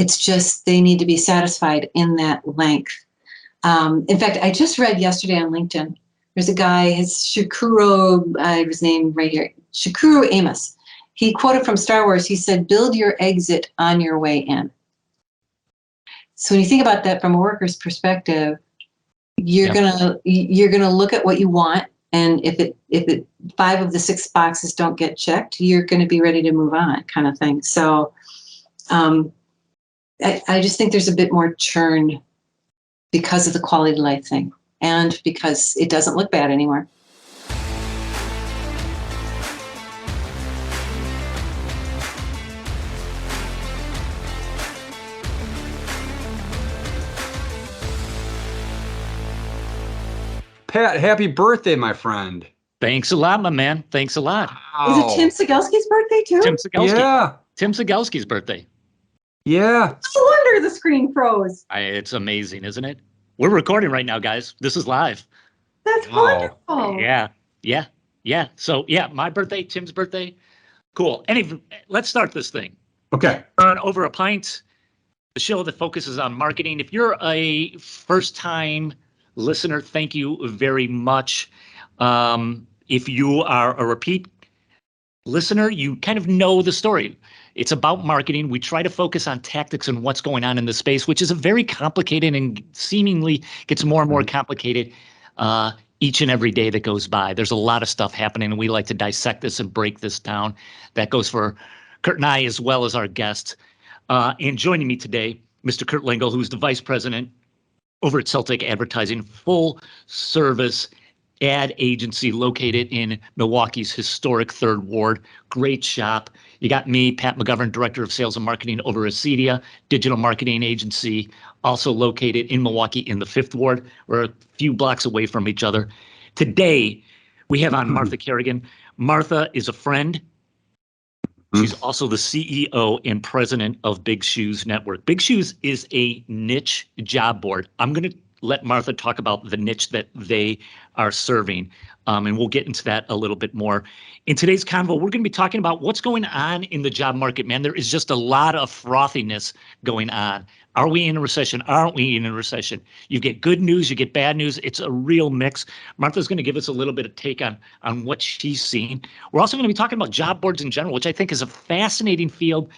It's just they need to be satisfied in that length. In fact, I just read yesterday on LinkedIn, there's a guy, his Shukuro, I have his name right here, Shukuro Amos. He quoted from Star Wars, he said, build your exit on your way in. So when you think about that from a worker's perspective, you're gonna look at what you want, and if 5 of the 6 boxes don't get checked, you're gonna be ready to move on, kind of thing. So I just think there's a bit more churn because of the quality of life thing, and because it doesn't look bad anymore. Pat, happy birthday, my friend. Thanks a lot, my man. Thanks a lot. Wow. Is it Tim Segelski's birthday too? Tim Segelski. Yeah. Tim Segelski's birthday. Yeah. No wonder the screen froze. It's amazing, isn't it? We're recording right now, guys. This is live. That's wonderful. Yeah. So, yeah, my birthday, Tim's birthday. Cool. Let's start this thing. Okay. Over a Pint, the show that focuses on marketing. If you're a first-time listener, thank you very much. If you are a repeat listener, you kind of know the story. It's about marketing. We try to focus on tactics and what's going on in the space, which is a very complicated and seemingly gets more and more complicated each and every day that goes by. There's a lot of stuff happening, and we like to dissect this and break this down. That goes for Kurt and I as well as our guest. And joining me today, Mr. Kurt Lingle, who's the vice president over at Celtic Advertising, full service ad agency located in Milwaukee's historic 3rd Ward. Great shop. You got me, Pat McGovern, Director of Sales and Marketing over at Acedia, digital marketing agency, also located in Milwaukee in the 5th Ward. We're a few blocks away from each other. Today, we have on Martha Carrigan. Martha is a friend. She's also the CEO and president of Big Shoes Network. Big Shoes is a niche job board. I'm going to let Martha talk about the niche that they are serving, and we'll get into that a little bit more. In today's convo, we're going to be talking about what's going on in the job market, man. There is just a lot of frothiness going on. Are we in a recession? Aren't we in a recession? You get good news, you get bad news. It's a real mix. Martha's going to give us a little bit of take on what she's seen. We're also going to be talking about job boards in general, which I think is a fascinating field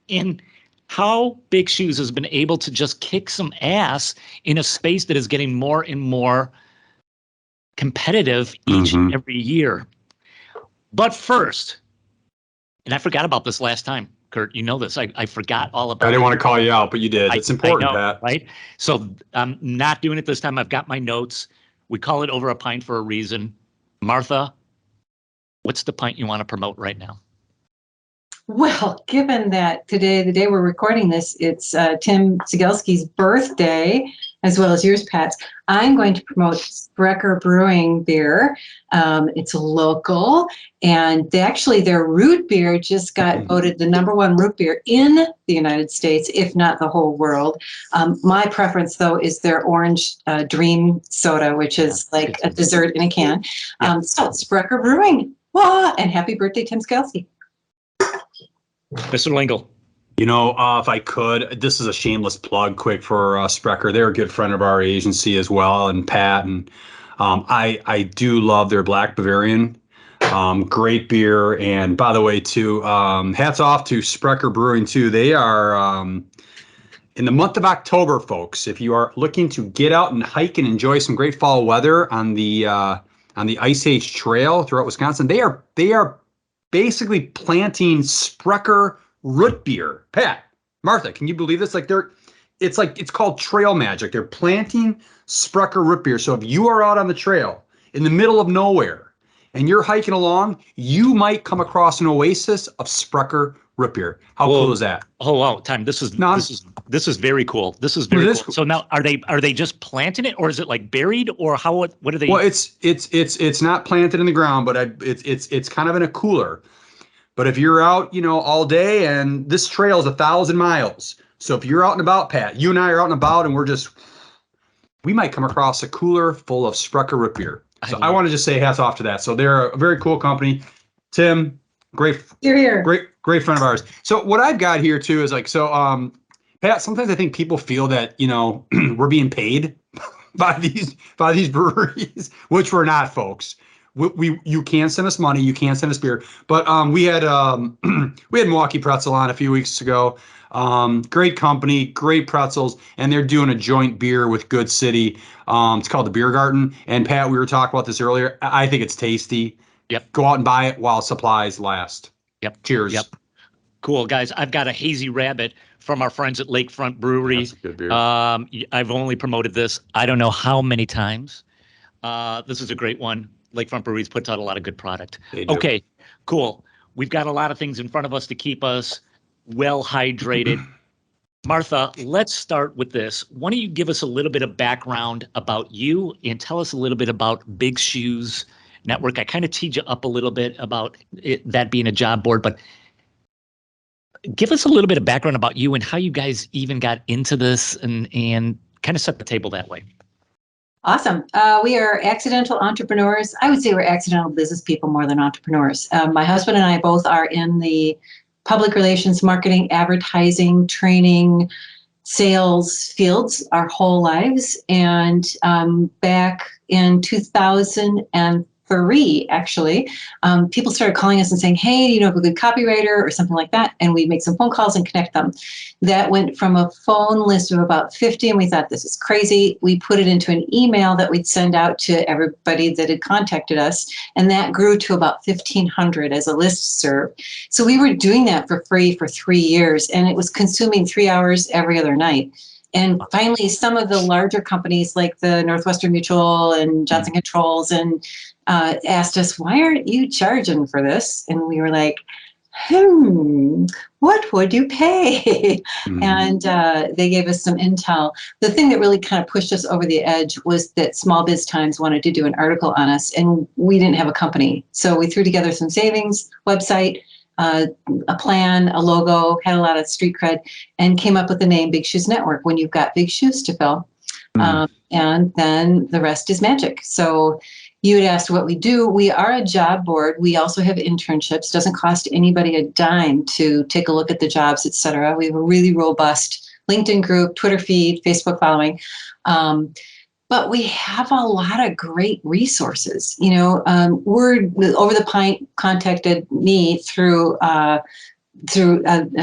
in how Big Shoes has been able to just kick some ass in a space that is getting more and more competitive each and every year. But first, and I forgot about this last time, Kurt, you know this. I forgot all about it. I didn't want to call you out, but you did. It's important, I know, Pat. Right? So I'm not doing it this time. I've got my notes. We call it Over a Pint for a reason. Martha, what's the pint you want to promote right now? Well, given that today, the day we're recording this, it's Tim Segelski's birthday, as well as yours, Pat, I'm going to promote Sprecher Brewing beer. It's local, and their root beer just got voted the #1 root beer in the United States, if not the whole world. My preference, though, is their orange Dream soda, which is like a dessert in a can. So Sprecher Brewing. And happy birthday, Tim Segelski. Mr. Lingle. You know, if I could, this is a shameless plug quick for Sprecher. They're a good friend of our agency as well, and Pat. And I do love their Black Bavarian. Great beer. And by the way, too, hats off to Sprecher Brewing, too. They are in the month of October, folks. If you are looking to get out and hike and enjoy some great fall weather on the Ice Age Trail throughout Wisconsin, they are basically planting Sprecher root beer. Pat, Martha, can you believe this? It's called trail magic. They're planting Sprecher root beer. So if you are out on the trail in the middle of nowhere and you're hiking along, you might come across an oasis of Sprecher root beer. How cool is that? Oh wow, time. This is very cool. This is very cool. So now are they just planting it, or is it like buried, or what are they? Well, it's not planted in the ground, but it's kind of in a cooler. But if you're out, all day, and this trail is 1,000 miles. So if you're out and about, Pat, you and I are out and about, and we might come across a cooler full of Sprecher root beer. So I want to just say hats off to that. So they're a very cool company. Tim, great friend of ours. So what I've got here too is Pat, sometimes I think people feel that, we're being paid by these breweries, which we're not, folks. You can send us money, you can send us beer, but we had Milwaukee Pretzel on a few weeks ago. Great company, great pretzels, and they're doing a joint beer with Good City. It's called the Biergarten. And Pat, we were talking about this earlier. I think it's tasty. Yep. Go out and buy it while supplies last. Yep. Cheers. Yep. Cool, guys. I've got a Hazy Rabbit from our friends at Lakefront Brewery. That's a good beer. I've only promoted this, I don't know how many times. This is a great one. Lakefront Breweries puts out a lot of good product. They do. Okay, cool. We've got a lot of things in front of us to keep us well hydrated. Martha, let's start with this. Why don't you give us a little bit of background about you and tell us a little bit about Big Shoes Network. I kind of teed you up a little bit about that being a job board, but give us a little bit of background about you and how you guys even got into this and kind of set the table that way. Awesome. We are accidental entrepreneurs. I would say we're accidental business people more than entrepreneurs. My husband and I both are in the public relations, marketing, advertising, training, sales fields our whole lives. And back in 2003, actually, people started calling us and saying, hey, you know, a good copywriter or something like that. And we'd make some phone calls and connect them. That went from a phone list of about 50, and we thought, this is crazy. We put it into an email that we'd send out to everybody that had contacted us. And that grew to about 1,500 as a listserv. So we were doing that for free for 3 years, and it was consuming 3 hours every other night. And finally, some of the larger companies like the Northwestern Mutual and Johnson Controls and asked us, why aren't you charging for this? And we were like, what would you pay? And they gave us some intel. The thing that really kind of pushed us over the edge was that Small Biz Times wanted to do an article on us, and we didn't have a company. So we threw together some savings, website, a plan, a logo, had a lot of street cred, and came up with the name Big Shoes Network when you've got big shoes to fill. And then the rest is magic. So you had asked what we do. We are a job board. We also have internships. Doesn't cost anybody a dime to take a look at the jobs, et cetera. We have a really robust LinkedIn group, Twitter feed, Facebook following. But we have a lot of great resources. You know, Over the Pint contacted me through a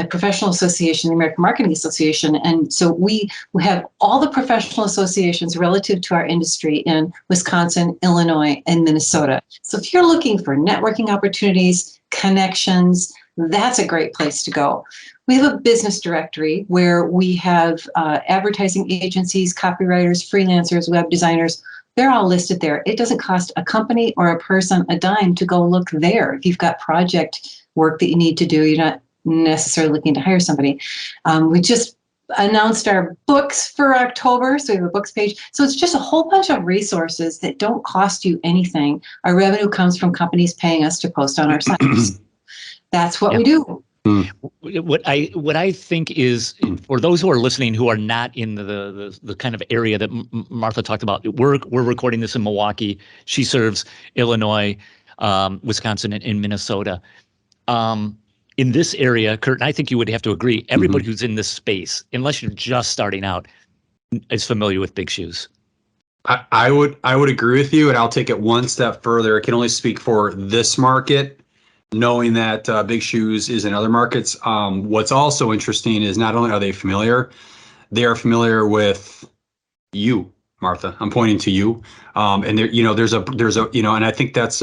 professional association, the American Marketing Association. And so we have all the professional associations relative to our industry in Wisconsin, Illinois, and Minnesota. So if you're looking for networking opportunities, connections, that's a great place to go. We have a business directory where we have advertising agencies, copywriters, freelancers, web designers. They're all listed there. It doesn't cost a company or a person a dime to go look there. If you've got project work that you need to do, you're not necessarily looking to hire somebody. We just announced our books for October, so we have a books page. So it's just a whole bunch of resources that don't cost you anything. Our revenue comes from companies paying us to post on our sites. That's what we do. What I think is, for those who are listening who are not in the kind of area that Martha talked about, we're recording this in Milwaukee. She serves Illinois, Wisconsin, and Minnesota. In this area, Kurt, and I think you would have to agree, everybody who's in this space, unless you're just starting out, is familiar with Big Shoes. I would agree with you, and I'll take it one step further. I can only speak for this market, knowing that Big Shoes is in other markets. What's also interesting is not only are they familiar, they are familiar with you, Martha. I'm pointing to you, and there, there's a, and I think that's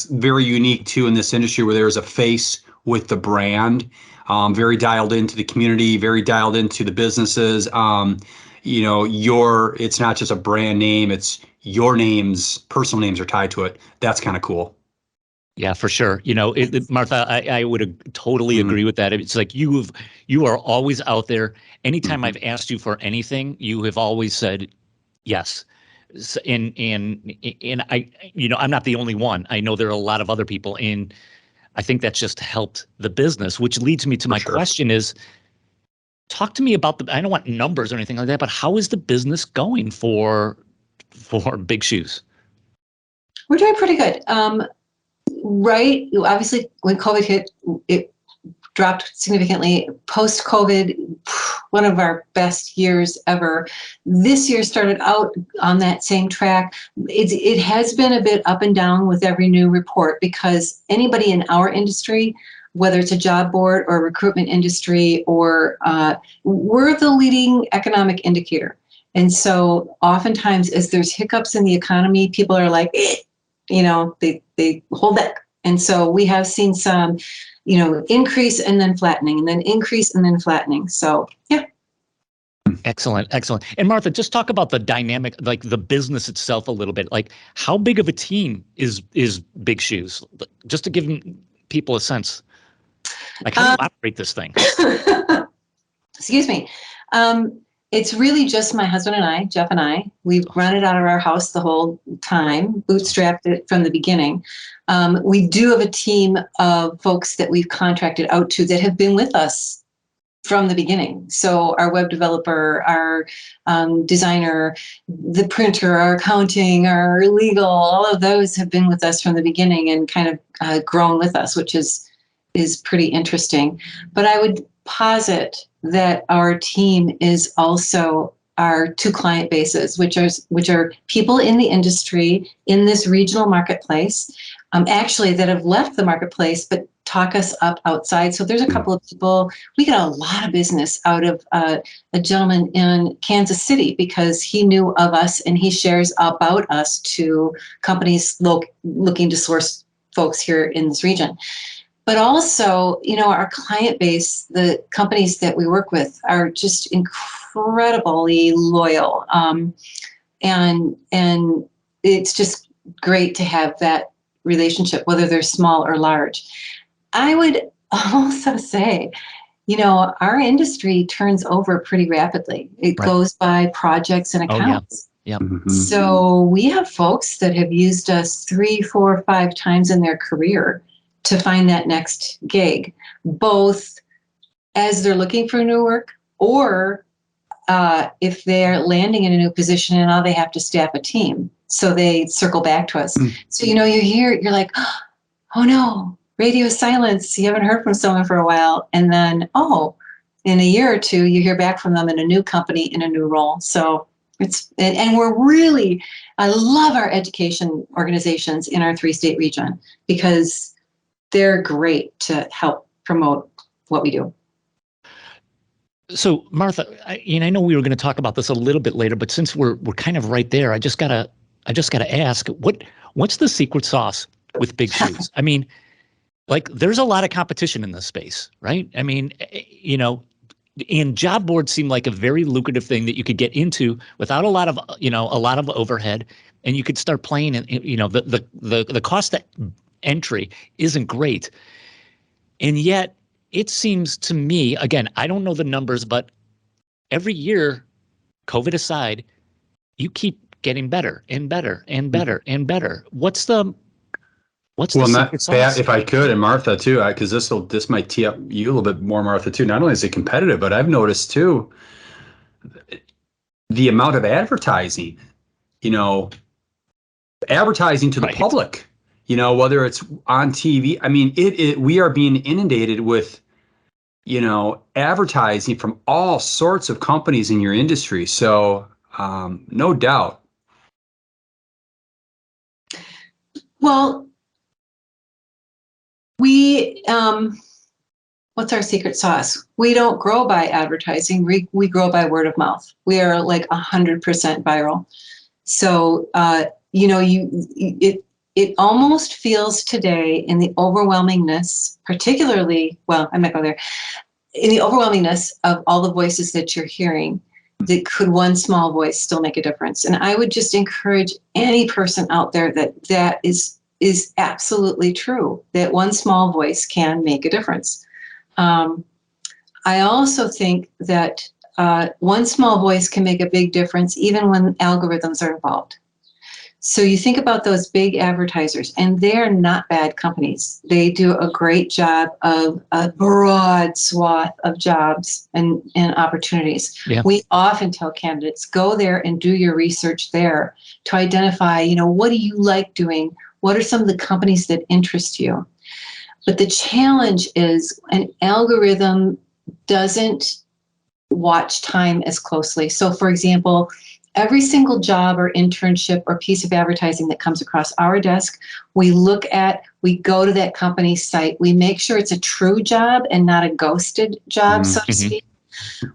very unique too in this industry where there's a face with the brand, very dialed into the community, very dialed into the businesses. It's not just a brand name; it's your names, personal names are tied to it. That's kind of cool. Yeah, for sure. Martha, I would totally agree with that. It's like you are always out there. Anytime I've asked you for anything, you have always said yes. And I, I'm not the only one. I know there are a lot of other people, and I think that's just helped the business, which leads me to my question is, talk to me about I don't want numbers or anything like that, but how is the business going for Big Shoes? We're doing pretty good. Right. Obviously, when COVID hit, it dropped significantly. Post-COVID, one of our best years ever. This year started out on that same track. It has been a bit up and down with every new report, because anybody in our industry, whether it's a job board or recruitment industry, or we're the leading economic indicator. And so oftentimes as there's hiccups in the economy, people are like, they hold back. And so we have seen some, increase and then flattening, and then increase and then flattening. So, yeah. Excellent. And Martha, just talk about the dynamic, like the business itself a little bit. Like, how big of a team is Big Shoes? Just to give people a sense. Like, how do you operate this thing? Excuse me. It's really just my husband and I, Jeff and I. We've run it out of our house the whole time, bootstrapped it from the beginning. We do have a team of folks that we've contracted out to that have been with us from the beginning. So our web developer, our designer, the printer, our accounting, our legal, all of those have been with us from the beginning and kind of grown with us, which is pretty interesting. But I would posit that our team is also our two client bases, which are people in the industry in this regional marketplace, actually that have left the marketplace but talk us up outside. So there's a couple of people. We get a lot of business out of a gentleman in Kansas City because he knew of us and he shares about us to companies looking to source folks here in this region. But also, our client base, the companies that we work with are just incredibly loyal. And it's just great to have that relationship, whether they're small or large. I would also say, our industry turns over pretty rapidly. It goes by projects and accounts. Yeah. Mm-hmm. So we have folks that have used us 3, 4, 5 times in their career to find that next gig, both as they're looking for new work or if they're landing in a new position and now they have to staff a team. So they circle back to us. So, you're like, oh no, radio silence. You haven't heard from someone for a while. And then, in a year or two, you hear back from them in a new company, in a new role. So and I love our education organizations in our 3-state region because they're great to help promote what we do. So Martha, I know we were going to talk about this a little bit later, but since we're kind of right there, I just gotta ask, what's the secret sauce with Big Shoes? I mean, like, there's a lot of competition in this space, right? I mean, and job boards seem like a very lucrative thing that you could get into without a lot of overhead, and you could start playing. And the cost that entry isn't great, and yet it seems to me, again, I don't know the numbers, but every year, COVID aside, you keep getting better and better and better and better. What's the secret sauce? Pat, if I could, and Martha too, because this might tee up you a little bit more, Martha, too. Not only is it competitive, but I've noticed too the amount of advertising, advertising to the public. Whether it's on TV, I mean, we are being inundated with, advertising from all sorts of companies in your industry. So, no doubt. Well, what's our secret sauce? We don't grow by advertising. We grow by word of mouth. We are like 100% viral. So, it almost feels today in the overwhelmingness, particularly, I might go there, in the overwhelmingness of all the voices that you're hearing, that could one small voice still make a difference? And I would just encourage any person out there that is absolutely true, that one small voice can make a difference. I also think that one small voice can make a big difference even when algorithms are involved. So you think about those big advertisers, and they're not bad companies. They do a great job of a broad swath of jobs and opportunities. Yeah. We often tell candidates, go there and do your research there to identify, what do you like doing? What are some of the companies that interest you? But the challenge is an algorithm doesn't watch time as closely. So for example, every single job or internship or piece of advertising that comes across our desk, we go to that company's site, we make sure it's a true job and not a ghosted job, so to speak.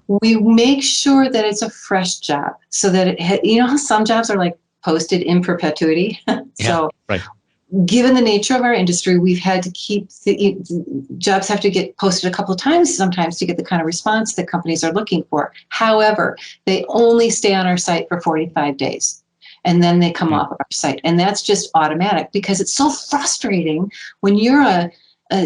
We make sure that it's a fresh job so that how some jobs are like posted in perpetuity. So right. Given the nature of our industry, we've had to keep jobs have to get posted a couple of times sometimes to get the kind of response that companies are looking for. However, they only stay on our site for 45 days and then they come off of our site. And that's just automatic because it's so frustrating when you're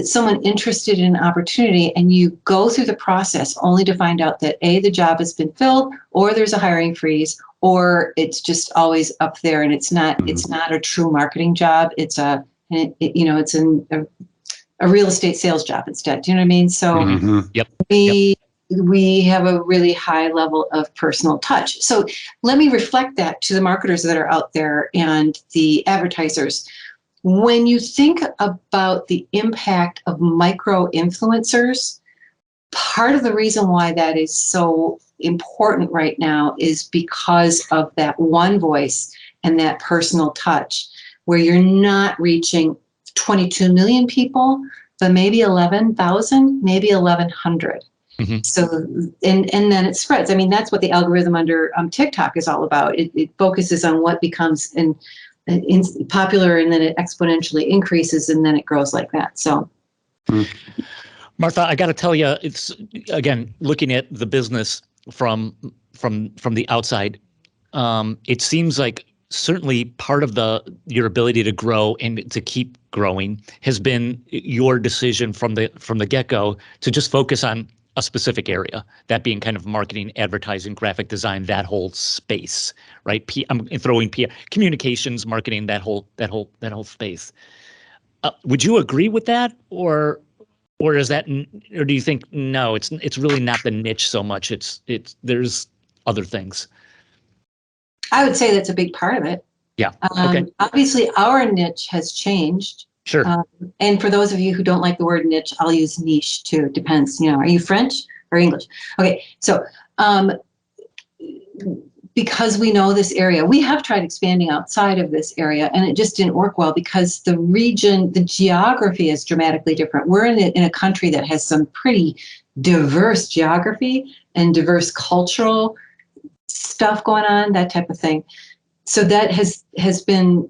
someone interested in an opportunity and you go through the process only to find out that the job has been filled or there's a hiring freeze or it's just always up there and it's not a true marketing job. It's a real estate sales job instead. Do you know what I mean? So we have a really high level of personal touch. So let me reflect that to the marketers that are out there and the advertisers. When you think about the impact of micro influencers, part of the reason why that is so important right now is because of that one voice and that personal touch, where you're not reaching 22 million people, but maybe 11,000, maybe 1,100. So, and then it spreads. I mean, that's what the algorithm under TikTok is all about. It focuses on what becomes popular, and then it exponentially increases, and then it grows like that. So, Martha, I got to tell you, it's again looking at the business from the outside. It seems like certainly part of your ability to grow and to keep growing has been your decision from the get-go to just focus on a specific area, that being kind of marketing, advertising, graphic design, that whole space, right? I'm throwing PR, communications, marketing, that whole space. Would you agree with that, or is that, or do you think no? It's really not the niche so much. There's other things. I would say that's a big part of it. Yeah. Okay. Obviously, our niche has changed. Sure. And for those of you who don't like the word niche, I'll use niche too. It depends. Are you French or English? Okay. So because we know this area, we have tried expanding outside of this area and it just didn't work well because the region, the geography is dramatically different. We're in a country that has some pretty diverse geography and diverse cultural stuff going on, that type of thing. So that has been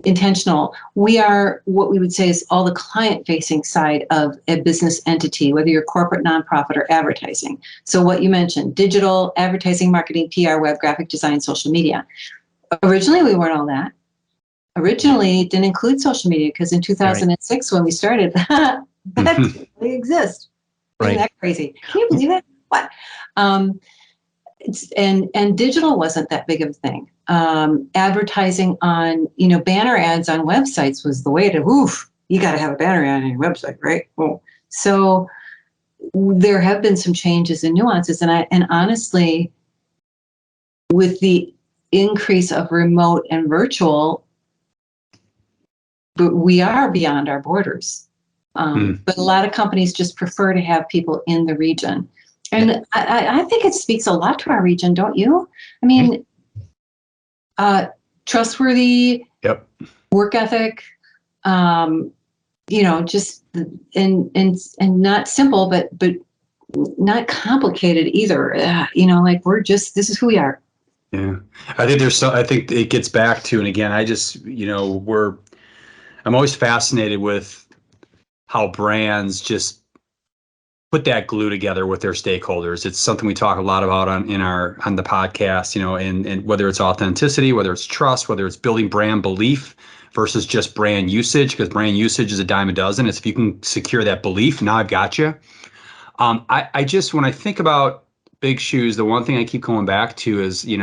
intentional. We are what we would say is all the client-facing side of a business entity, whether you're corporate, nonprofit, or advertising. So what you mentioned, digital, advertising, marketing, PR, web, graphic design, social media. Originally, we weren't all that. Originally, it didn't include social media because in 2006, when we started, that didn't really exist. Isn't that crazy? Can you believe it? What? And digital wasn't that big of a thing. Advertising on, banner ads on websites was the way to, you got to have a banner ad on your website, right? Well, so there have been some changes and nuances. And honestly, with the increase of remote and virtual, we are beyond our borders. But a lot of companies just prefer to have people in the region. And I think it speaks a lot to our region, don't you? I mean, trustworthy, work ethic, just and not simple, but not complicated either. Like this is who we are. Yeah, I think it gets back to, and again, I'm always fascinated with how brands just put that glue together with their stakeholders. It's something we talk a lot about on the podcast, and whether it's authenticity, whether it's trust, whether it's building brand belief versus just brand usage, because brand usage is a dime a dozen. It's if you can secure that belief, now I've got you. When I think about Big Shoes, the one thing I keep going back to is, you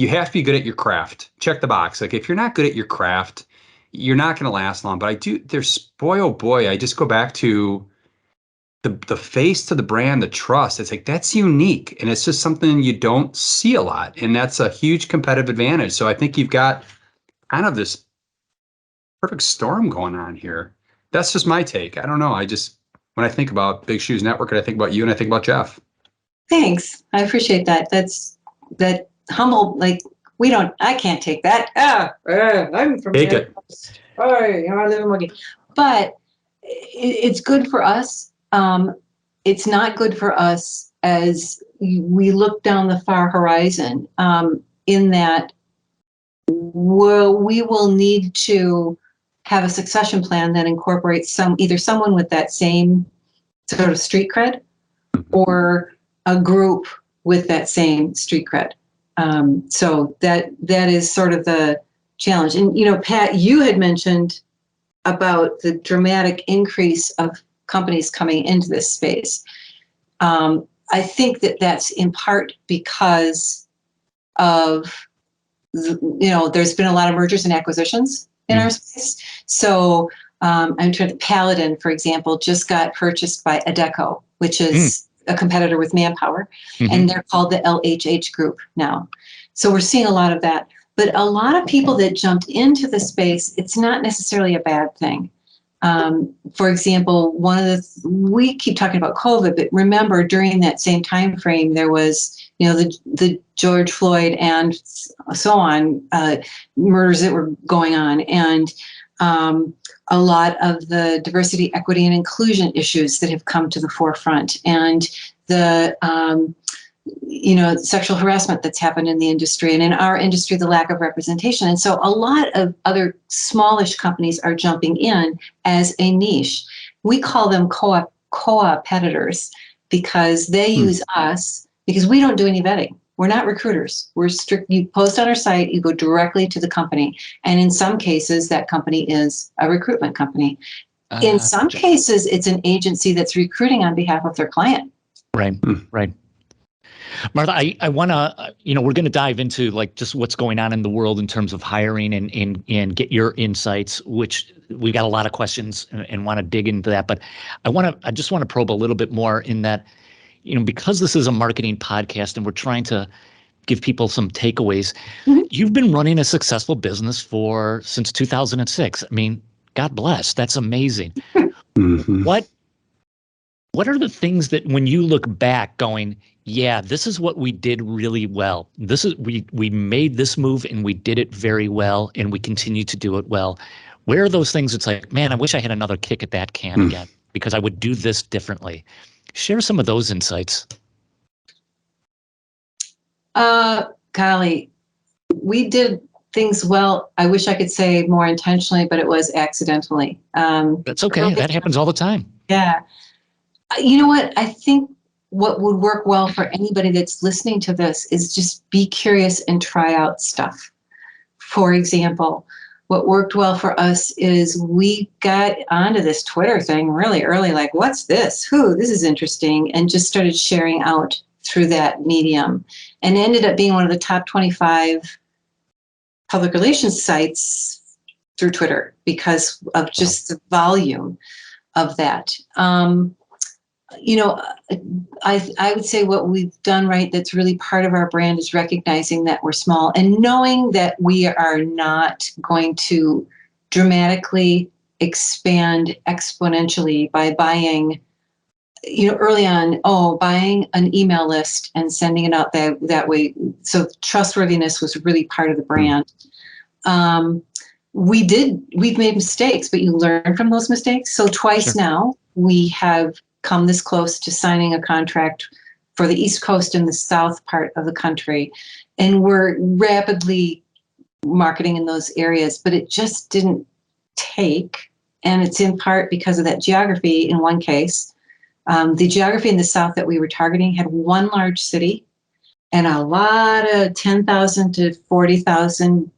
have to be good at your craft. Check the box. Like if you're not good at your craft, you're not going to last long. But boy, oh boy, I just go back to the face to the brand, the trust. It's like, that's unique. And it's just something you don't see a lot. And that's a huge competitive advantage. So I think you've got kind of this perfect storm going on here. that's just my take. I don't know. When I think about Big Shoes Network, and I think about you, and I think about Jeff. Thanks. I appreciate that. That humble, like, I can't take that. I'm from Take the it. coast. I live in Milwaukee. But it's good for us. It's not good for us as we look down the far horizon, in that we will need to have a succession plan that incorporates either someone with that same sort of street cred or a group with that same street cred. So that is sort of the challenge. And, Pat, you had mentioned about the dramatic increase of companies coming into this space. I think that's in part because of, there's been a lot of mergers and acquisitions in our space. So I'm trying to, Paladin, for example, just got purchased by Adecco, which is a competitor with Manpower, and they're called the LHH Group now. So we're seeing a lot of that. But a lot of people that jumped into the space, it's not necessarily a bad thing. For example, we keep talking about COVID, but remember during that same time frame, there was, the George Floyd and so on murders that were going on, and a lot of the diversity, equity, and inclusion issues that have come to the forefront, and the sexual harassment that's happened in the industry, and in our industry, the lack of representation. And so a lot of other smallish companies are jumping in as a niche. We call them co-competitors because they use us because we don't do any vetting. We're not recruiters. We're strict. You post on our site, you go directly to the company. And in some cases, that company is a recruitment company. In some cases, it's an agency that's recruiting on behalf of their client. Right, right. Martha, I want to, we're going to dive into like just what's going on in the world in terms of hiring and get your insights, which we got a lot of questions and want to dig into that. But I just want to probe a little bit more in that, because this is a marketing podcast and we're trying to give people some takeaways. You've been running a successful business since 2006. I mean, God bless. That's amazing. What are the things that when you look back going, yeah, this is what we did really well. We made this move and we did it very well and we continue to do it well. Where are those things it's like, man, I wish I had another kick at that can again because I would do this differently. Share some of those insights. Golly, we did things well. I wish I could say more intentionally, but it was accidentally. That's okay. That happens all the time. Yeah. You know what? I think what would work well for anybody that's listening to this is just be curious and try out stuff. For example, what worked well for us is we got onto this Twitter thing really early, like, what's this? This is interesting, and just started sharing out through that medium and ended up being one of the top 25 public relations sites through Twitter because of just the volume of that. I would say what we've done right that's really part of our brand is recognizing that we're small and knowing that we are not going to dramatically expand exponentially by buying, early on, buying an email list and sending it out that way. So trustworthiness was really part of the brand. We've made mistakes, but you learn from those mistakes. So twice now we have come this close to signing a contract for the East Coast and the South part of the country. And we're rapidly marketing in those areas, but it just didn't take. And it's in part because of that geography in one case. The geography in the South that we were targeting had one large city and a lot of 10,000 to 40,000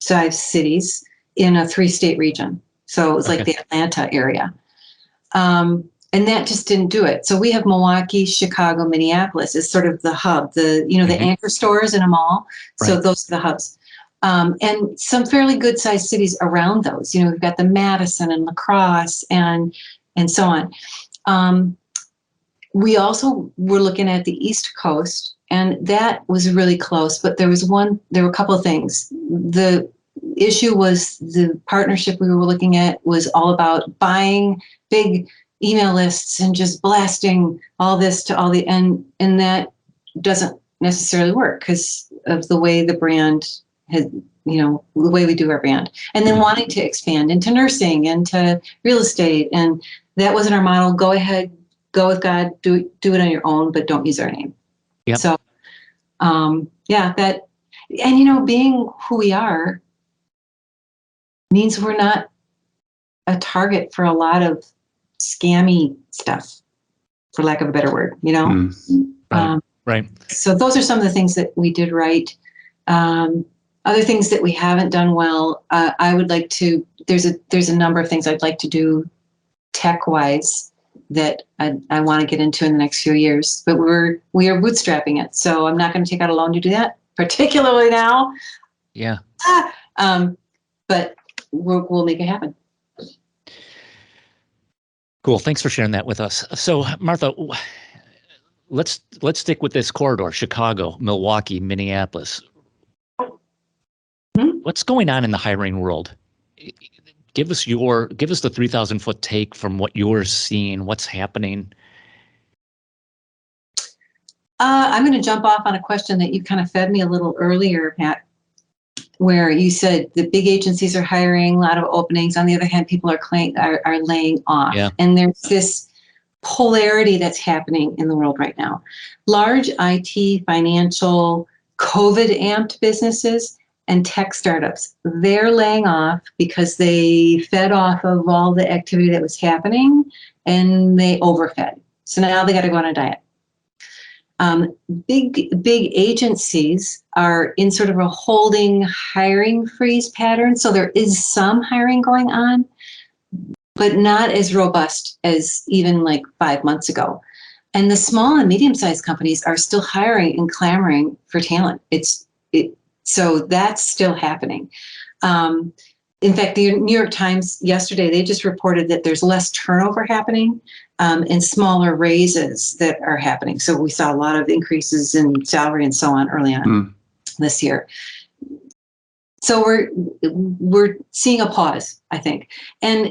size cities in a 3-state region. So it was like the Atlanta area. And that just didn't do it. So we have Milwaukee, Chicago, Minneapolis is sort of the hub, the anchor stores in a mall. Right. So those are the hubs. And some fairly good sized cities around those. We've got the Madison and La Crosse and so on. We also were looking at the East Coast, and that was really close, but there were a couple of things. issue was the partnership we were looking at was all about buying big email lists and just blasting all this to all the, and that doesn't necessarily work because of the way the brand has, the way we do our brand. And then wanting to expand into nursing, into real estate. And that wasn't our model. Go ahead, go with God, do it on your own, but don't use our name. Yep. So, being who we are means we're not a target for a lot of scammy stuff, for lack of a better word, Right. So those are some of the things that we did right. Other things that we haven't done well, I would like to, there's a number of things I'd like to do tech-wise that I want to get into in the next few years, but we are bootstrapping it. So I'm not going to take out a loan to do that, particularly now. Yeah. But we'll make it happen. Cool. Thanks for sharing that with us. So Martha, let's stick with this corridor: Chicago, Milwaukee, Minneapolis. What's going on in the hiring world? Give us the 3,000-foot take from what you're seeing. What's happening? I'm going to jump off on a question that you kind of fed me a little earlier, Pat, where you said the big agencies are hiring, a lot of openings. On the other hand, people are laying off. Yeah. And there's this polarity that's happening in the world right now. Large IT, financial, COVID-amped businesses and tech startups, they're laying off because they fed off of all the activity that was happening and they overfed. So now they got to go on a diet. Big agencies are in sort of a holding hiring freeze pattern. So there is some hiring going on, but not as robust as even like 5 months ago. And the small and medium-sized companies are still hiring and clamoring for talent. So that's still happening. In fact, the New York Times yesterday, they just reported that there's less turnover happening and smaller raises that are happening. So we saw a lot of increases in salary and so on early on this year. So we're seeing a pause, I think. And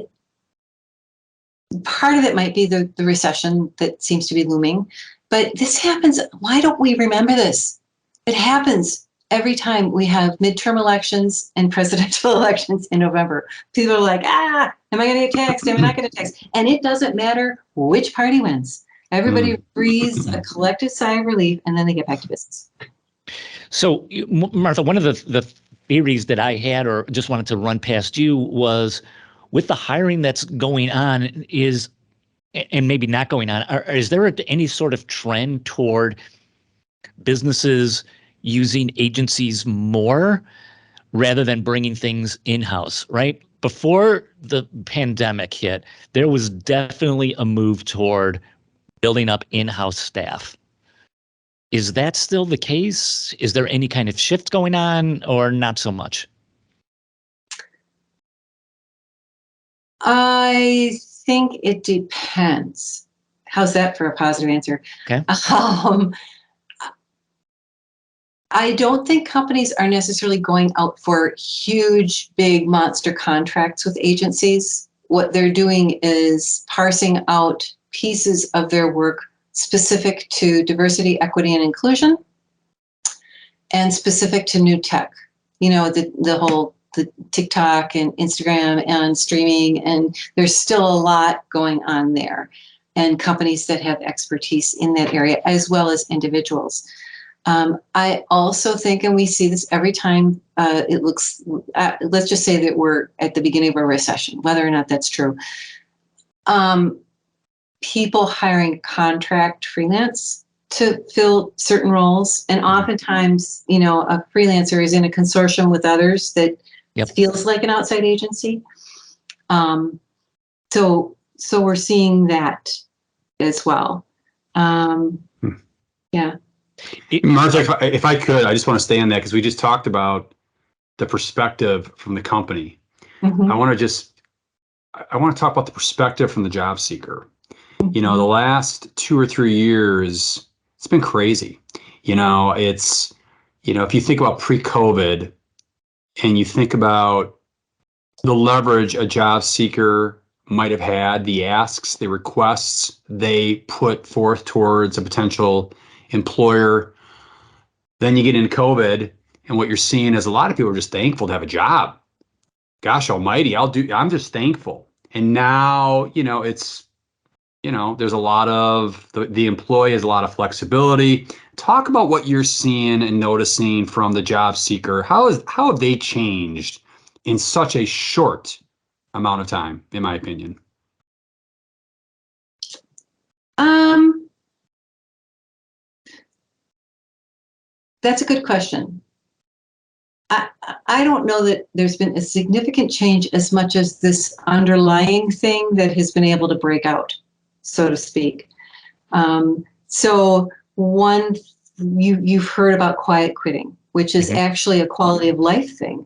part of it might be the recession that seems to be looming. But this happens. Why don't we remember this? It happens every time we have midterm elections and presidential elections in November. People are like, am I going to get taxed? Am I not going to tax? And it doesn't matter which party wins. Everybody breathes a collective sigh of relief, and then they get back to business. So, Martha, one of the theories that I had or just wanted to run past you was with the hiring that's going on and maybe not going on, is there any sort of trend toward businesses using agencies more rather than bringing things in-house, right? Before the pandemic hit, there was definitely a move toward building up in-house staff. Is that still the case? Is there any kind of shift going on or not so much? I think it depends. How's that for a positive answer? Okay. I don't think companies are necessarily going out for huge, big monster contracts with agencies. What they're doing is parsing out pieces of their work specific to diversity, equity, and inclusion, and specific to new tech. The TikTok and Instagram and streaming, and there's still a lot going on there. And companies that have expertise in that area, as well as individuals. I also think, and we see this every time it looks, let's just say that we're at the beginning of a recession, whether or not that's true. People hiring contract freelance to fill certain roles. And oftentimes, a freelancer is in a consortium with others that feels like an outside agency. So we're seeing that as well. Yeah. Martha, if I could, I just want to stay on that because we just talked about the perspective from the company. Mm-hmm. I want to talk about the perspective from the job seeker. The last 2 or 3 years, it's been crazy. If you think about pre-COVID, and you think about the leverage a job seeker might have had, the asks, the requests they put forth towards a potential employer. Then you get into COVID, and what you're seeing is a lot of people are just thankful to have a job. Gosh almighty, I'm just thankful. And now, it's, there's a lot of, the employee has a lot of flexibility. Talk about what you're seeing and noticing from the job seeker. How have they changed in such a short amount of time, in my opinion? That's a good question. I don't know that there's been a significant change as much as this underlying thing that has been able to break out, so to speak. So one, you've heard about quiet quitting, which is actually a quality of life thing.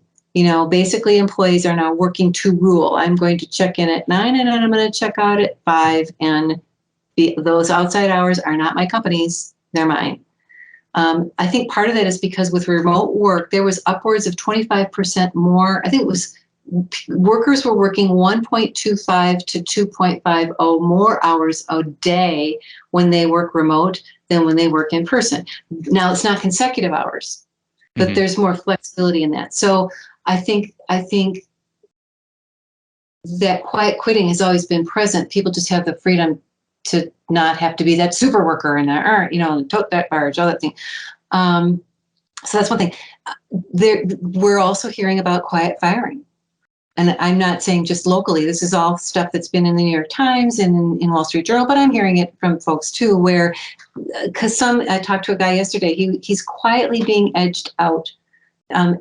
Basically employees are now working to rule. I'm going to check in at 9 and then I'm going to check out at 5, and those outside hours are not my company's, they're mine. I think part of that is because with remote work, there was upwards of 25% more. I think it was workers were working 1.25 to 2.50 more hours a day when they work remote than when they work in person. Now, it's not consecutive hours, but there's more flexibility in that. So I think that quiet quitting has always been present. People just have the freedom to not have to be that super worker and tote that barge, all that thing. So that's one thing. We're also hearing about quiet firing. And I'm not saying just locally. This is all stuff that's been in the New York Times and in Wall Street Journal, but I'm hearing it from folks too, where, because I talked to a guy yesterday, he's quietly being edged out,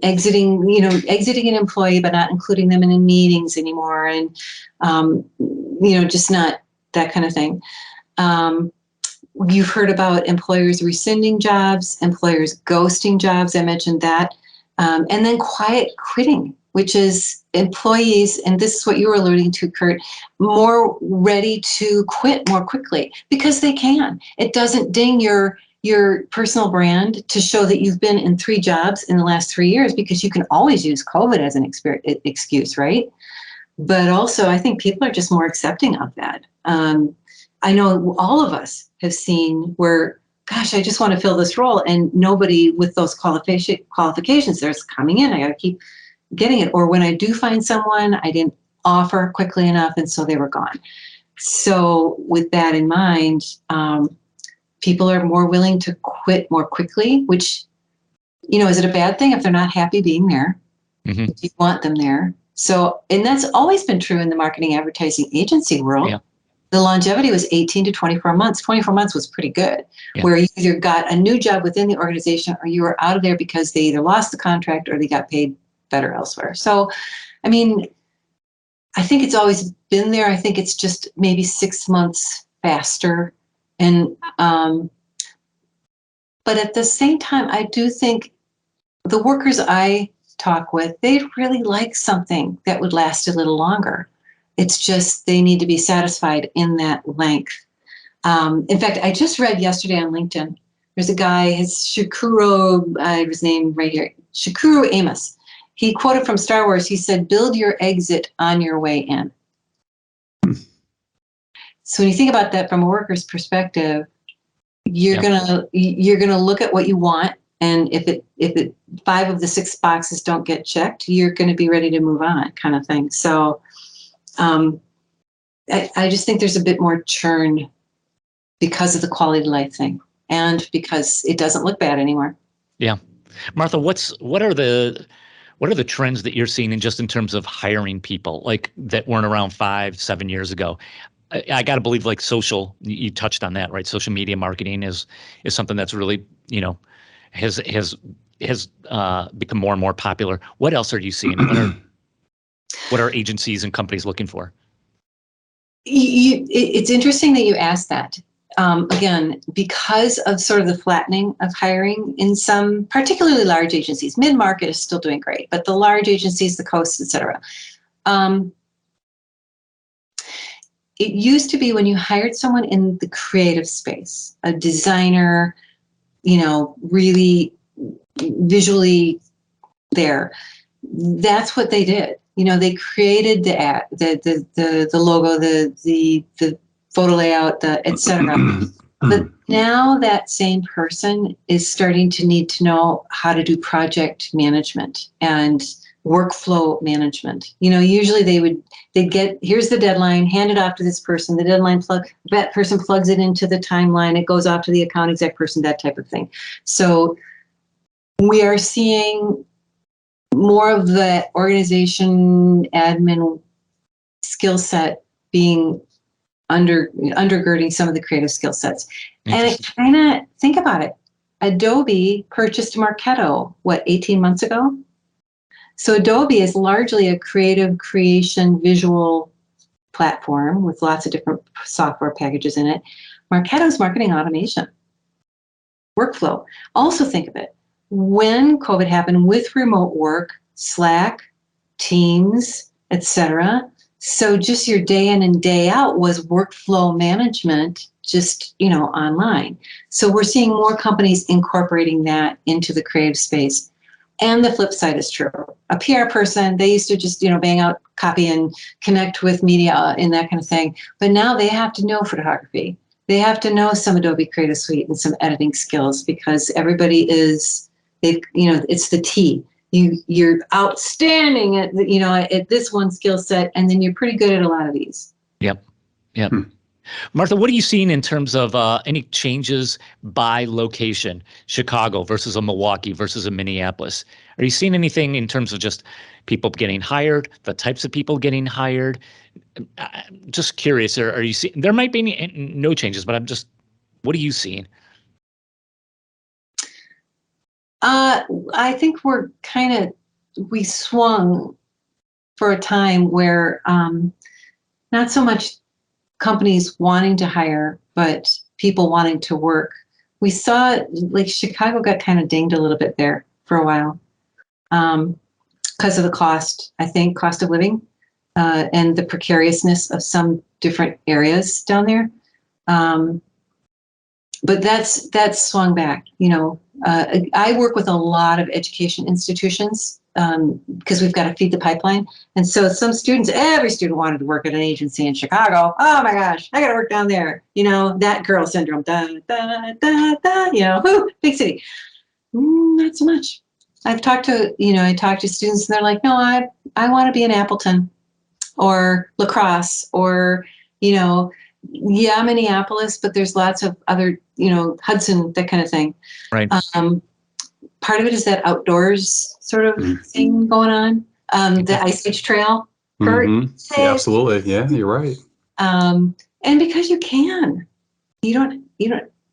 exiting an employee, but not including them in meetings anymore. And, just not that kind of thing. You've heard about employers rescinding jobs, employers ghosting jobs. I mentioned that. And then quiet quitting, which is employees, and this is what you were alluding to, Kurt, more ready to quit more quickly because they can. It doesn't ding your personal brand to show that you've been in 3 jobs in the last 3 years, because you can always use COVID as an excuse, right? But also, I think people are just more accepting of that. I know all of us have seen where, gosh, I just want to fill this role, and nobody with those qualifications there's coming in. I got to keep getting it. Or when I do find someone, I didn't offer quickly enough, and so they were gone. So with that in mind, people are more willing to quit more quickly, which, is it a bad thing if they're not happy being there? Do you want them there? So, and that's always been true in the marketing advertising agency world. Yeah. The longevity was 18 to 24 months. 24 months was pretty good, where you either got a new job within the organization or you were out of there because they either lost the contract or they got paid better elsewhere. So, I mean, I think it's always been there. I think it's just maybe 6 months faster. And, but at the same time, I do think the workers I talk with, they'd really like something that would last a little longer. It's just they need to be satisfied in that length. In fact, I just read yesterday on LinkedIn, there's a guy, his name right here, Shakuru Amos. He quoted from Star Wars. He said, "Build your exit on your way in." So when you think about that from a worker's perspective, you're gonna look at what you want, and if 5 of the 6 boxes don't get checked, you're going to be ready to move on, kind of thing. So I just think there's a bit more churn because of the quality of life thing, and because it doesn't look bad anymore. Yeah, Martha, what are the trends that you're seeing in terms of hiring people, like that weren't around 5-7 years ago? I got to believe, like social, you touched on that, right? Social media marketing is something that's really, has become more and more popular. What else are you seeing? What are agencies and companies looking for? It's interesting that you asked that. Again, because of sort of the flattening of hiring in some particularly large agencies, mid-market is still doing great, but the large agencies, the coast, et cetera. It used to be when you hired someone in the creative space, a designer, really visually there, that's what they did. They created the ad, the logo, the photo layout, the et cetera. But now that same person is starting to need to know how to do project management and workflow management. Usually they'd get, here's the deadline, hand it off to this person, the deadline that person plugs it into the timeline, it goes off to the account exec person, that type of thing. So we are seeing more of the organization admin skill set being undergirding some of the creative skill sets. And it kind of, think about it, Adobe purchased Marketo, 18 months ago? So Adobe is largely a creative creation visual platform with lots of different software packages in it. Marketo's marketing automation, workflow. Also think of it, when COVID happened with remote work, Slack, Teams, etc. So just your day in and day out was workflow management, just, online. So we're seeing more companies incorporating that into the creative space. And the flip side is true. A PR person, they used to just, bang out copy and connect with media and that kind of thing. But now they have to know photography. They have to know some Adobe Creative Suite and some editing skills, because everybody is, it's the T. You're outstanding at, at this one skill set, and then you're pretty good at a lot of these. Yep. Martha, what are you seeing in terms of any changes by location, Chicago versus a Milwaukee versus a Minneapolis? Are you seeing anything in terms of just people getting hired, the types of people getting hired? Just curious, are you seeing, there might be no changes, but what are you seeing? I think we swung for a time where not so much companies wanting to hire, but people wanting to work. We saw like Chicago got kind of dinged a little bit there for a while because of the cost of living and the precariousness of some different areas down there. But that's swung back. I work with a lot of education institutions because we've got to feed the pipeline. And so every student wanted to work at an agency in Chicago. Oh my gosh, I got to work down there. That girl syndrome, big city. Not so much. I talked to students and they're like, no, I want to be in Appleton or La Crosse or, Minneapolis, but there's lots of other, Hudson, that kind of thing. Right. Part of it is that outdoors sort of thing going on. The Ice Age Trail. Yeah, absolutely. Yeah, you're right. And because you can, you don't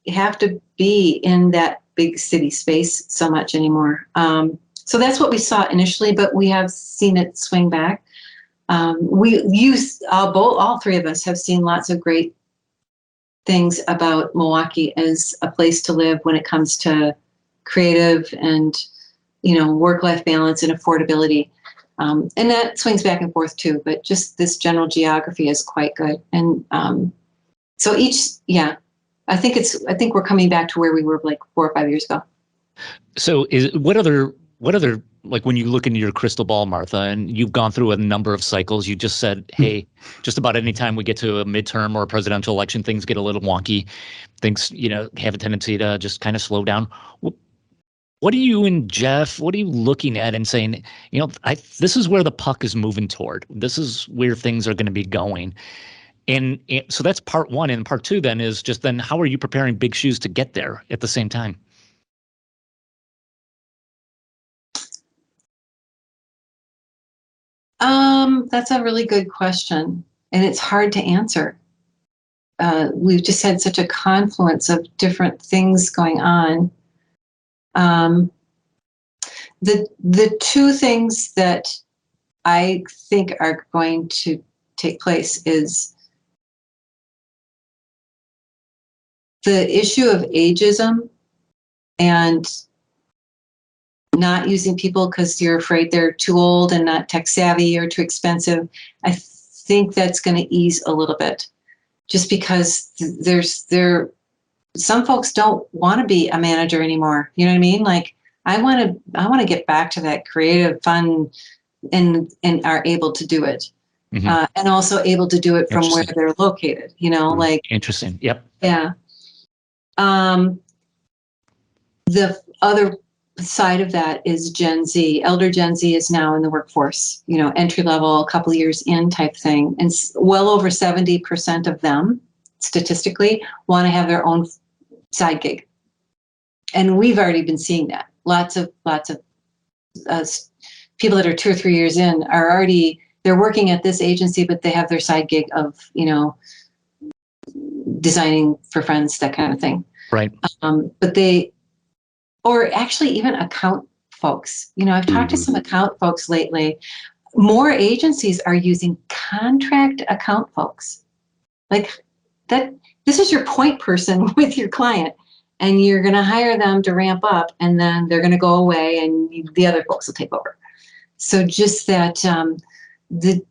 have to be in that big city space so much anymore. So that's what we saw initially, but we have seen it swing back. All three of us have seen lots of great things about Milwaukee as a place to live when it comes to creative and, work-life balance and affordability. And that swings back and forth too, but just this general geography is quite good. And so I think we're coming back to where we were like 4 or 5 years ago. So what other, like when you look into your crystal ball, Martha, and you've gone through a number of cycles, you just said, hey, just about any time we get to a midterm or a presidential election, things get a little wonky. Things, have a tendency to just kind of slow down. What are you and Jeff, what are you looking at and saying, this is where the puck is moving toward. This is where things are going to be going. And so that's part one. And part two then is just then how are you preparing big shoes to get there at the same time? That's a really good question, and it's hard to answer. We've just had such a confluence of different things going on. The two things that I think are going to take place is the issue of ageism and not using people because you're afraid they're too old and not tech savvy or too expensive. I think that's going to ease a little bit, just because some folks don't want to be a manager anymore. You know what I mean? Like I want to get back to that creative, fun, and are able to do it, and also able to do it from where they're located. Like interesting. Yep. Yeah. The other side of that is Gen Z. Elder Gen Z is now in the workforce. Entry level, a couple years in type thing, and well over 70% of them, statistically, want to have their own side gig. And we've already been seeing that. Lots of people that are 2 or 3 years in are already, they're working at this agency, but they have their side gig of, designing for friends, that kind of thing. Right. But or actually even account folks. I've talked to some account folks lately. More agencies are using contract account folks. Like that, this is your point person with your client. And you're going to hire them to ramp up, and then they're going to go away, and the other folks will take over. So just that, the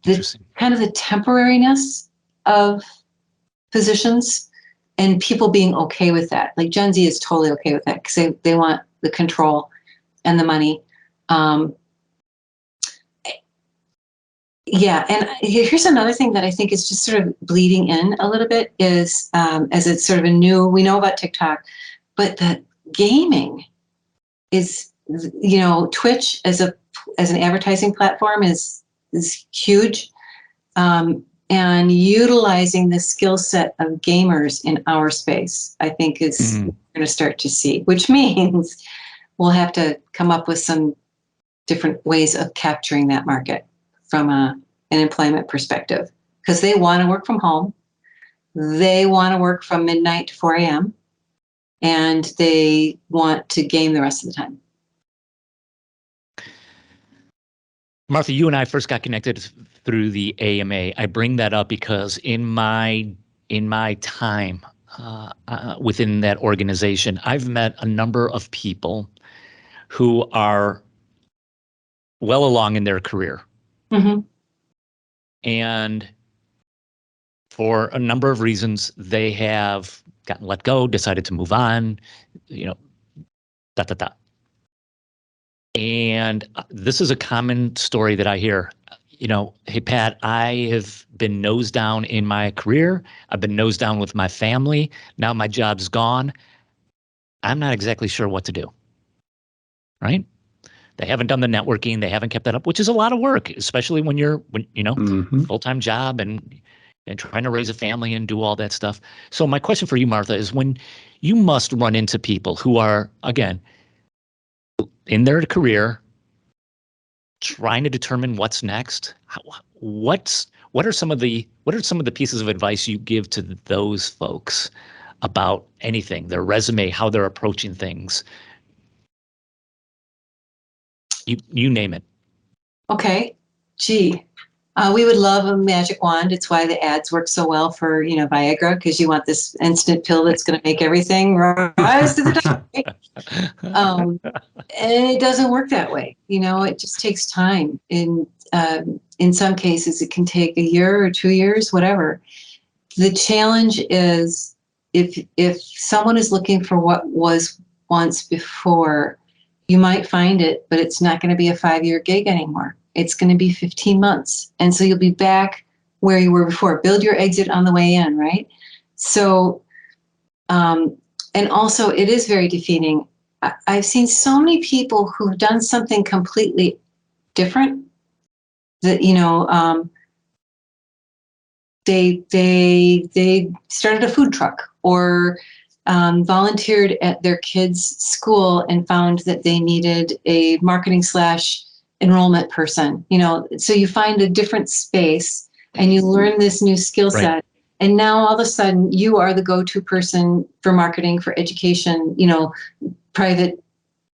kind of the temporariness of positions, and people being okay with that. Like Gen Z is totally okay with that because they want the control and the money. Yeah, and here's another thing that I think is just sort of bleeding in a little bit is, as it's sort of we know about TikTok, but the gaming is, Twitch as an advertising platform is huge, and utilizing the skill set of gamers in our space, I think is going to start to see, which means we'll have to come up with some different ways of capturing that market from an employment perspective, because they want to work from home. They want to work from midnight to 4 a.m. and they want to game the rest of the time. Martha, you and I first got connected through the AMA. I bring that up because in my time within that organization, I've met a number of people who are well along in their career. And for a number of reasons, they have gotten let go, decided to move on, And this is a common story that I hear. Hey, Pat, I have been nose down in my career. I've been nose down with my family. Now my job's gone. I'm not exactly sure what to do. Right? They haven't done the networking. They haven't kept that up, which is a lot of work, especially when you're full-time job and trying to raise a family and do all that stuff. So my question for you, Martha, is when you must run into people who are, again, in their career, trying to determine what's next, what are some of the pieces of advice you give to those folks about anything, their resume, how they're approaching things? You name it. Okay. Gee, we would love a magic wand. It's why the ads work so well for, Viagra, because you want this instant pill that's going to make everything rise to the top. And it doesn't work that way. It just takes time. In some cases, it can take a year or 2 years, whatever. The challenge is if someone is looking for what was once before, you might find it, but it's not going to be a 5-year gig anymore. It's going to be 15 months. And so you'll be back where you were before. Build your exit on the way in, right? So, and also it is very defeating. I've seen so many people who've done something completely different that, they started a food truck or volunteered at their kids' school and found that they needed a marketing / enrollment person, so you find a different space and you learn this new skill set. Right. And now all of a sudden you are the go-to person for marketing, for education, private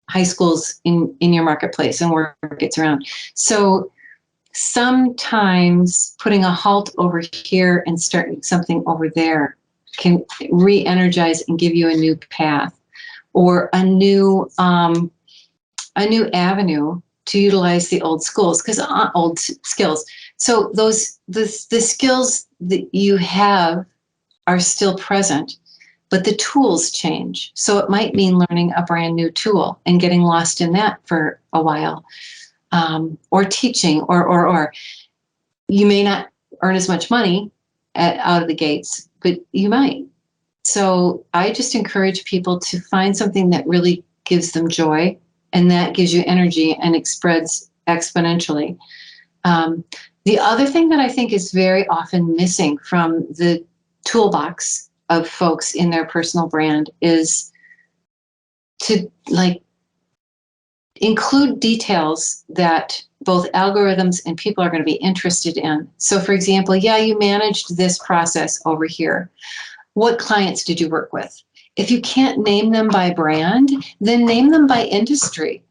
high schools in your marketplace and where it gets around. So sometimes putting a halt over here and starting something over there can re-energize and give you a new path or a new avenue to utilize the old skills, old skills. So the skills that you have are still present, but the tools change. So it might mean learning a brand new tool and getting lost in that for a while, or teaching, or you may not earn as much money out of the gates, but you might. So I just encourage people to find something that really gives them joy, and that gives you energy, and it spreads exponentially. The other thing that I think is very often missing from the toolbox of folks in their personal brand is to include details that both algorithms and people are going to be interested in. So for example, you managed this process over here. What clients did you work with? If you can't name them by brand, then name them by industry.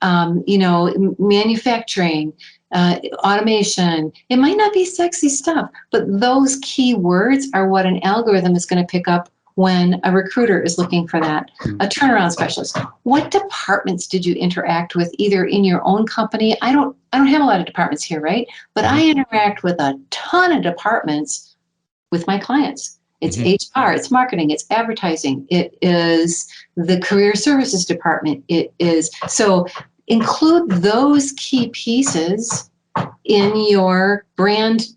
Manufacturing, automation. It might not be sexy stuff, but those key words are what an algorithm is going to pick up when a recruiter is looking for that. A turnaround specialist. What departments did you interact with, either in your own company? I don't have a lot of departments here, right? But I interact with a ton of departments with my clients. It's HR, it's marketing, it's advertising, it is the career services department. It is, so include those key pieces in your brand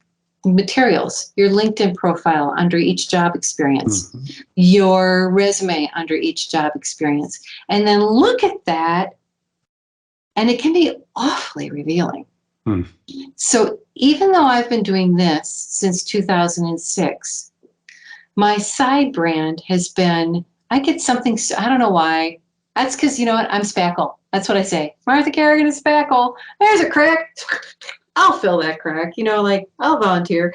materials, your LinkedIn profile under each job experience, your resume under each job experience, and then look at that, and it can be awfully revealing. So even though I've been doing this since 2006, my side brand has been, I get something, I don't know why. That's because, you know what, I'm spackle. That's what I say. Martha Carrigan is spackle. There's a crack. I'll fill that crack. I'll volunteer.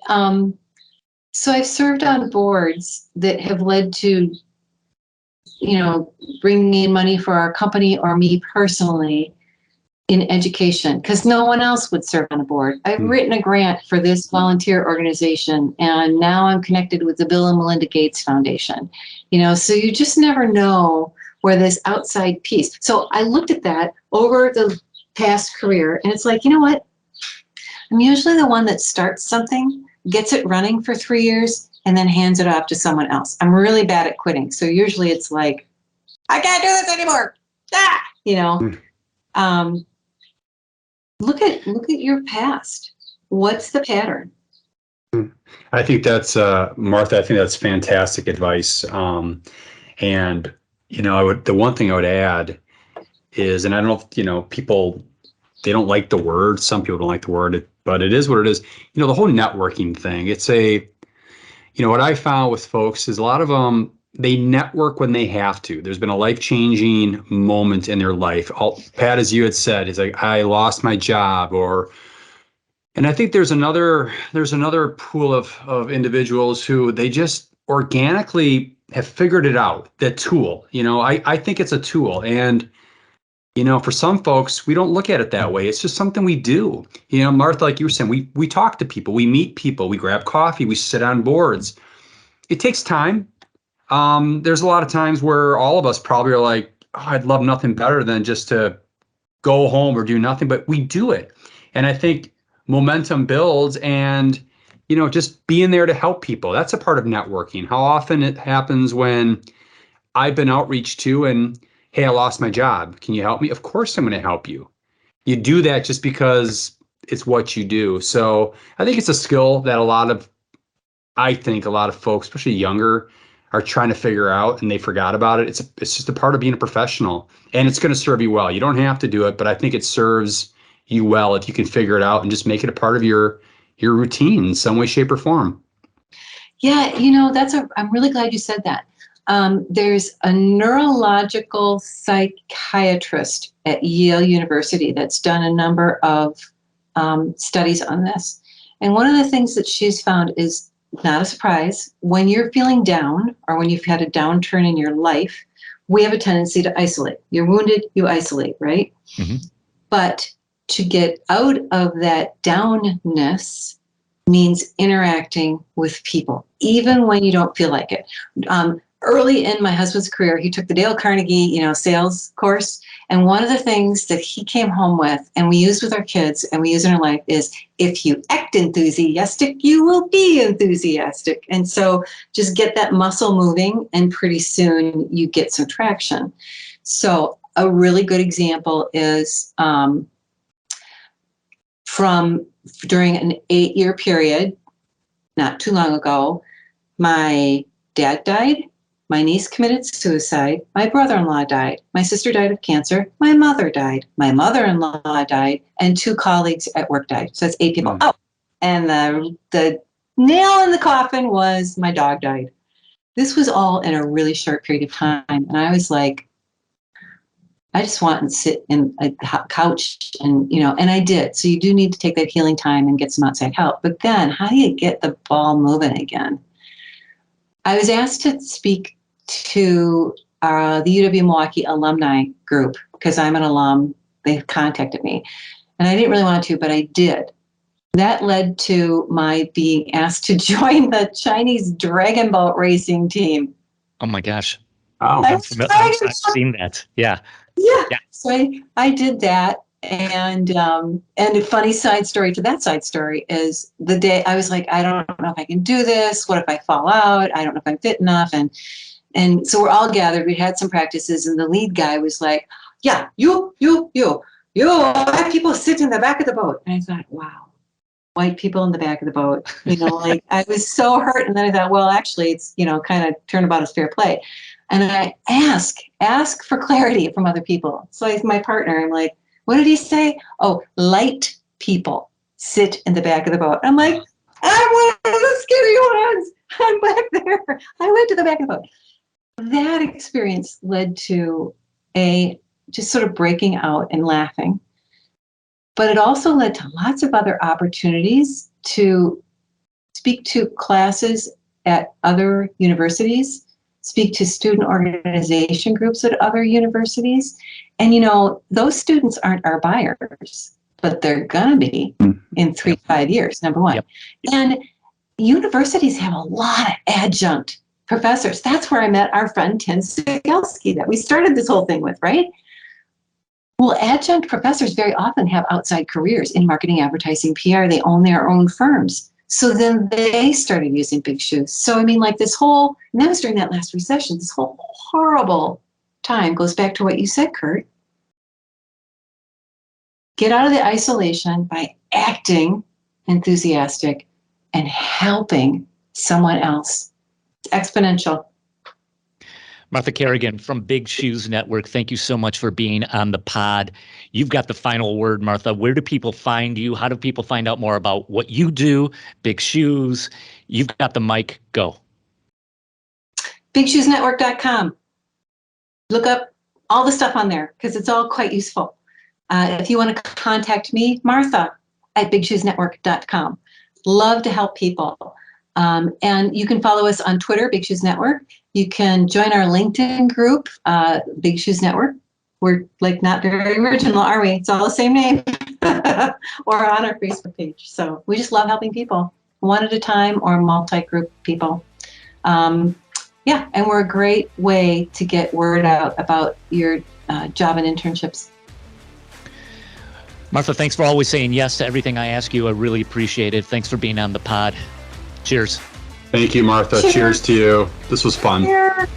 So I've served on boards that have led to, bringing in money for our company or me personally in education, because no one else would serve on a board. I've written a grant for this volunteer organization, and now I'm connected with the Bill and Melinda Gates Foundation. So you just never know where this outside piece. So I looked at that over the past career, and it's like, you know what? I'm usually the one that starts something, gets it running for 3 years, and then hands it off to someone else. I'm really bad at quitting. So usually it's like, I can't do this anymore. Look at your past. What's the pattern? I think that's Martha. I think that's fantastic advice. And the one thing I would add is, and I don't know if people, they don't like the word. Some people don't like the word, but it is what it is. The whole networking thing. It's what I found with folks is a lot of them, they network when they have to. There's been a life-changing moment in their life. Pat, as you had said, is like, I lost my job, and I think there's another pool of individuals who they just organically have figured it out, that tool. I think it's a tool. And, for some folks, we don't look at it that way. It's just something we do. Martha, like you were saying, we talk to people, we meet people, we grab coffee, we sit on boards. It takes time. There's a lot of times where all of us probably are like, I'd love nothing better than just to go home or do nothing, but we do it. And I think momentum builds, and, just being there to help people. That's a part of networking. How often it happens when I've been outreached to and, hey, I lost my job. Can you help me? Of course I'm going to help you. You do that just because it's what you do. So I think it's a skill that a lot of folks, especially younger, are trying to figure out, and they forgot about it. It's just a part of being a professional, and it's going to serve you well. You don't have to do it, but I think it serves you well if you can figure it out and just make it a part of your routine in some way, shape, or form. Yeah, I'm really glad you said that. There's a neurological psychiatrist at Yale University that's done a number of studies on this. And one of the things that she's found is, not a surprise, when you're feeling down or when you've had a downturn in your life, we have a tendency to isolate. You're wounded, you isolate, right? But to get out of that downness means interacting with people, even when you don't feel like it. early in my husband's career, he took the Dale Carnegie, sales course. And one of the things that he came home with, and we use with our kids and we use in our life, is if you act enthusiastic, you will be enthusiastic. And so just get that muscle moving, and pretty soon you get some traction. So a really good example is during an 8-year period, not too long ago, my dad died. My niece committed suicide. My brother-in-law died. My sister died of cancer. My mother died. My mother-in-law died. And 2 colleagues at work died. So that's 8 people. Oh, and the nail in the coffin was my dog died. This was all in a really short period of time. And I was like, I just want to sit in a couch and I did. So you do need to take that healing time and get some outside help. But then how do you get the ball moving again? I was asked to speak to the UW-Milwaukee alumni group because I'm an alum. They contacted me. And I didn't really want to, but I did. That led to my being asked to join the Chinese dragon boat racing team. Oh my gosh. Oh, I've seen that. Yeah. Yeah. So I did that. And a funny side story to that side story is the day I was like, I don't know if I can do this. What if I fall out? I don't know if I'm fit enough. And so we're all gathered. We had some practices, and the lead guy was like, yeah, you have people sit in the back of the boat. And I thought, wow, white people in the back of the boat. I was so hurt. And then I thought, well, actually, it's, kind of turnabout is fair play. And I ask for clarity from other people. So my partner, I'm like, what did he say? Oh, light people sit in the back of the boat. I'm like, I'm one of the skinny ones. I'm back there. I went to the back of the boat. That experience led to just sort of breaking out and laughing. But it also led to lots of other opportunities to speak to classes at other universities, speak to student organization groups at other universities. And, those students aren't our buyers, but they're going to be in 3 to 5 years, number one. Yep. And universities have a lot of adjunct professors. That's where I met our friend Tim Sigelski that we started this whole thing with, right? Well, adjunct professors very often have outside careers in marketing, advertising, PR. They own their own firms. So then they started using Big Shoes. So, and that was during that last recession, this whole horrible time goes back to what you said, Kurt. Get out of the isolation by acting enthusiastic and helping someone else. It's exponential. Martha Carrigan from Big Shoes Network, thank you so much for being on the pod. You've got the final word, Martha. Where do people find you? How do people find out more about what you do, Big Shoes? You've got the mic. Go. BigShoesNetwork.com. Look up all the stuff on there because it's all quite useful. If you want to contact me, Martha at BigShoesNetwork.com. Love to help people. And you can follow us on Twitter, Big Shoes Network. You can join our LinkedIn group, Big Shoes Network. We're not very original, are we? It's all the same name. Or on our Facebook page. So we just love helping people, one at a time or multi-group people. And we're a great way to get word out about your job and internships. Martha, thanks for always saying yes to everything I ask you. I really appreciate it. Thanks for being on the pod. Cheers. Thank you, Martha. Cheers to you. This was fun. Cheers.